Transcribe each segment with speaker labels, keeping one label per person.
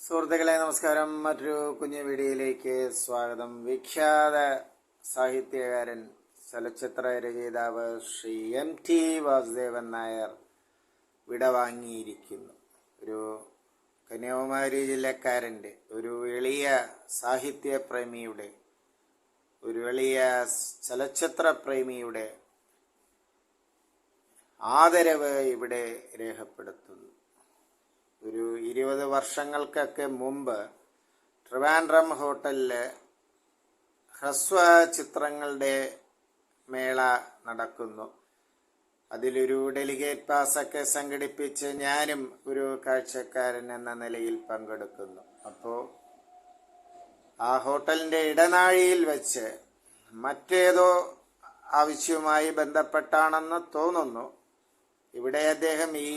Speaker 1: സുഹൃത്തുക്കളെ നമസ്കാരം. മറ്റൊരു കുഞ്ഞു വീഡിയോയിലേക്ക് സ്വാഗതം. വിഖ്യാത സാഹിത്യകാരൻ ചലച്ചിത്ര രചയിതാവ് ശ്രീ MT വാസുദേവൻ നായർ വിടവാങ്ങിയിരിക്കുന്നു. ഒരു കന്യാകുമാരി ജില്ലക്കാരൻ്റെ, ഒരു എളിയ സാഹിത്യപ്രേമിയുടെ, ഒരു എളിയ ചലച്ചിത്ര പ്രേമിയുടെ ആദരവ് ഇവിടെ രേഖപ്പെടുത്തുന്നു. ഒരു 20 വർഷങ്ങൾക്കൊക്കെ മുമ്പ് ട്രിവാൻഡ്രം ഹോട്ടലിൽ ഹ്രസ്വ ചിത്രങ്ങളുടെ മേള നടക്കുന്നു. അതിലൊരു ഡെലിഗേറ്റ് പാസൊക്കെ സംഘടിപ്പിച്ച് ഞാനും ഒരു കാഴ്ചക്കാരൻ എന്ന നിലയിൽ പങ്കെടുക്കുന്നു. അപ്പോൾ ആ ഹോട്ടലിൻ്റെ ഇടനാഴിയിൽ വെച്ച് മറ്റേതോ ആവശ്യവുമായി ബന്ധപ്പെട്ടാണെന്ന് തോന്നുന്നു, ഇവിടെ അദ്ദേഹം ഈ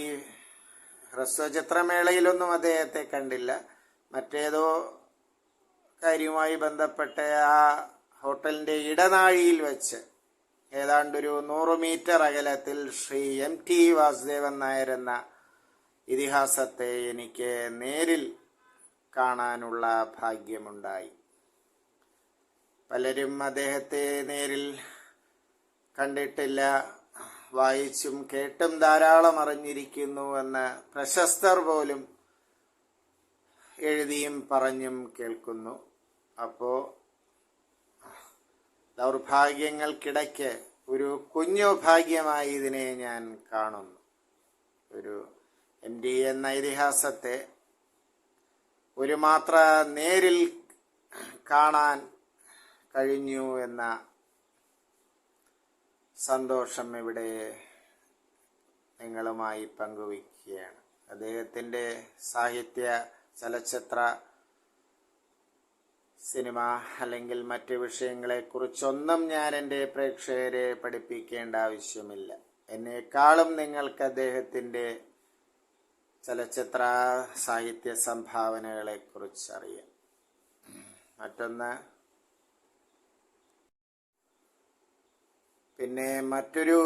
Speaker 1: ഹ്രസ്വചിത്രമേളയിലൊന്നും അദ്ദേഹത്തെ കണ്ടില്ല. മറ്റേതോ കാര്യവുമായി ബന്ധപ്പെട്ട് ആ ഹോട്ടലിൻ്റെ ഇടനാഴിയിൽ വെച്ച് ഏതാണ്ടൊരു 100 മീറ്റർ അകലത്തിൽ ശ്രീ MT വാസുദേവൻ നായർ എന്ന ഇതിഹാസത്തെ എനിക്ക് നേരിൽ കാണാനുള്ള ഭാഗ്യമുണ്ടായി. പലരും അദ്ദേഹത്തെ നേരിൽ കണ്ടിട്ടില്ല, വായിച്ചും കേട്ടും ധാരാളം അറിഞ്ഞിരിക്കുന്നു എന്ന് പ്രശസ്തർ പോലും എഴുതിയും പറഞ്ഞും കേൾക്കുന്നു. അപ്പോൾ ദൗർഭാഗ്യങ്ങൾക്കിടയ്ക്ക് ഒരു കുഞ്ഞു ഭാഗ്യമായി ഇതിനെ ഞാൻ കാണുന്നു. ഒരു MT എന്ന ഇതിഹാസത്തെ ഒരു മാത്ര നേരിൽ കാണാൻ കഴിഞ്ഞു എന്ന സന്തോഷം ഇവിടെ നിങ്ങളുമായി പങ്കുവയ്ക്കുകയാണ്. അദ്ദേഹത്തിൻ്റെ സാഹിത്യ, ചലച്ചിത്ര, സിനിമ അല്ലെങ്കിൽ മറ്റ് വിഷയങ്ങളെക്കുറിച്ചൊന്നും ഞാൻ എൻ്റെ പ്രേക്ഷകരെ പഠിപ്പിക്കേണ്ട ആവശ്യമില്ല. എന്നെക്കാളും നിങ്ങൾക്ക് അദ്ദേഹത്തിൻ്റെ ചലച്ചിത്ര സാഹിത്യ സംഭാവനകളെക്കുറിച്ചറിയാം. മറ്റൊന്ന്, പിന്നെ മറ്റൊരു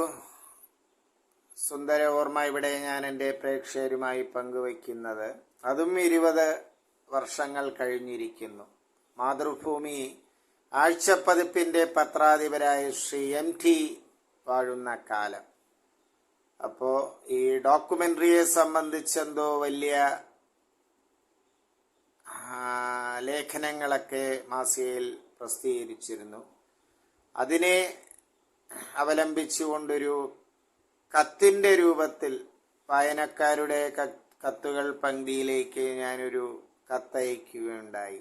Speaker 1: സുന്ദര ഓർമ്മ ഇവിടെ ഞാൻ എൻ്റെ പ്രേക്ഷകരുമായി പങ്കുവയ്ക്കുന്നത്, അതും 20 വർഷങ്ങൾ കഴിഞ്ഞിരിക്കുന്നു. മാതൃഭൂമി ആഴ്ചപ്പതിപ്പിൻ്റെ പത്രാധിപരായ ശ്രീ MT വാഴുന്ന കാലം. അപ്പോൾ ഈ ഡോക്യുമെൻ്ററിയെ സംബന്ധിച്ചെന്തോ വലിയ ലേഖനങ്ങളൊക്കെ മാസികയിൽ പ്രസിദ്ധീകരിച്ചിരുന്നു. അതിനെ അവലംബിച്ചുകൊണ്ടൊരു കത്തിൻ്റെ രൂപത്തിൽ വായനക്കാരുടെ കത്തുകൾ പങ്ക്തിയിലേക്ക് ഞാനൊരു കത്തയക്കുകയുണ്ടായി.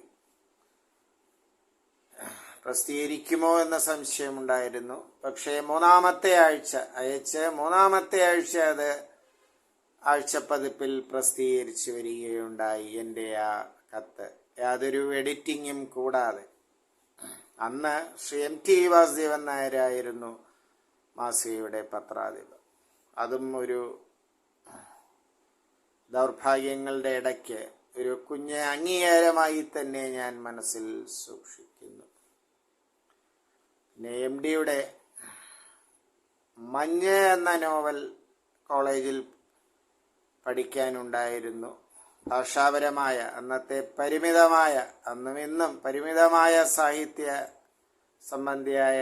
Speaker 1: പ്രസിദ്ധീകരിക്കുമോ എന്ന സംശയമുണ്ടായിരുന്നു. പക്ഷേ മൂന്നാമത്തെ ആഴ്ച അത് ആഴ്ചപ്പതിപ്പിൽ പ്രസിദ്ധീകരിച്ചു വരികയുണ്ടായി. എൻ്റെ ആ കത്ത് യാതൊരു എഡിറ്റിങ്ങും കൂടാതെ. അന്ന് ശ്രീ MT വാസുദേവൻ നായരായിരുന്നു മാസികയുടെ പത്രാധിപർ. അതും ഒരു ദൗർഭാഗ്യങ്ങളുടെ ഇടയ്ക്ക് ഒരു കുഞ്ഞ് അംഗീകാരമായി തന്നെ ഞാൻ മനസ്സിൽ സൂക്ഷിക്കുന്നു. പിന്നെ MTയുടെ മഞ്ഞ് എന്ന നോവൽ കോളേജിൽ പഠിക്കാനുണ്ടായിരുന്നു. ഭാഷാപരമായ, അന്നത്തെ അന്നും ഇന്നും പരിമിതമായ സാഹിത്യ സംബന്ധിയായ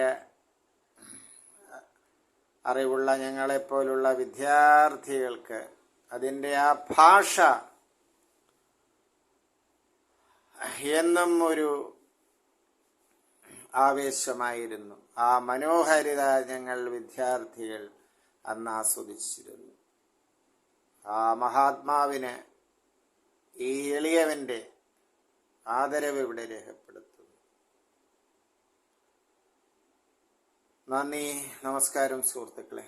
Speaker 1: അറിവുള്ള ഞങ്ങളെപ്പോലുള്ള വിദ്യാർത്ഥികൾക്ക് അതിൻ്റെ ആ ഭാഷ എന്നും ഒരു ആവേശമായിരുന്നു. ആ മനോഹാരിത ഞങ്ങൾ വിദ്യാർത്ഥികൾ അന്ന് ആസ്വദിച്ചിരുന്നു. ആ മഹാത്മാവിന്, ഈ എളിയവൻ്റെ ആദരവ് ഇവിടെ രേഖപ്പെടുത്തുന്നു. നന്ദി, നമസ്കാരം സുഹൃത്തുക്കളെ.